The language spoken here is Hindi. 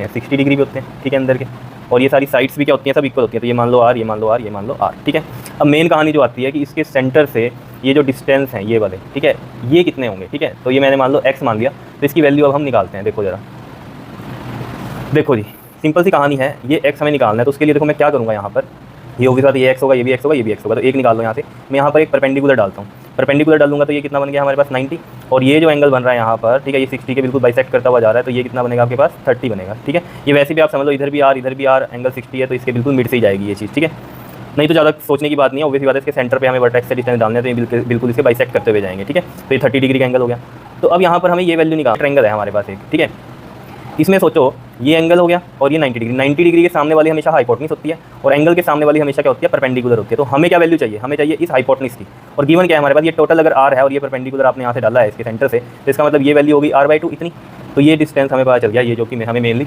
होते हैं, 60 डिग्री भी होते हैं, ठीक है, अंदर के। और ये सारी साइड्स भी क्या होती हैं, सब इक्वल होती हैं। तो ये मान लो आर, ये मान लो आर, ये मान लो आर, ठीक है। अब मेन कहानी जो आती है कि इसके सेंटर से ये जो डिस्टेंस है ये वाले, ठीक है, ये कितने होंगे, ठीक है। तो ये मैंने मान लो x मान लिया, तो इसकी वैल्यू अब हम निकालते हैं। देखो ज़रा, देखो जी, सिंपल सी कहानी है, ये x हमें निकालना है। तो उसके लिए देखो मैं क्या करूँगा, यहाँ पर ये होगी साथ, ये x होगा, ये भी x होगा, ये भी x होगा। तो एक निकाल लो यहाँ से। मैं यहाँ पर एक परपेंडिकुलर डालता हूँ, परपेंडिकुलर डालूंगा तो ये कितना बन गया हमारे पास 90। और ये जो एंगल बन रहा है यहाँ पर, ठीक है, ये 60 के बिल्कुल बाइसेक्ट करता हुआ जा रहा है। तो ये कितना बनेगा आपके पास 30 बनेगा, ठीक है। ये वैसे भी आप समझ लो, इधर भी आर एंगल 60 है, तो इसके बिल्कुल मिड से ही जाएगी ये चीज़, ठीक है। नहीं तो ज़्यादा सोचने की बात नहीं है, ऑब्वियसली बात है, इसके सेंटर पे हमें वर्टेक्स से डिस्टेंस डालने हैं, तो ये बिल्कुल इसके बाइसेक्ट करते हुए जाएंगे, ठीक है। तो ये 30 डिग्री का एंगल हो गया। तो अब यहाँ पर हमें ये वैल्यू निकाल, ट्रायंगल है हमारे पास एक, ठीक है। इसमें सोचो ये एंगल हो गया और ये 90 डिग्री, 90 डिग्री के सामने वाली हमेशा हाइपोटेन्यूज होती है और एंगल के सामने वाली हमेशा क्या होती है, परपेंडिकुलर होती है। तो हमें क्या वैल्यू चाहिए, हमें चाहिए इस हाइपोटेन्यूज की। और गिवन क्या है हमारे पास, ये टोटल अगर r है और ये परपेंडिकुलर आपने यहाँ से डाला है इसके सेंटर से, तो इसका मतलब ये वैल्यू होगी r/2 इतनी। तो ये डिस्टेंस हमें पता चल गया, ये जो कि हमें मेनली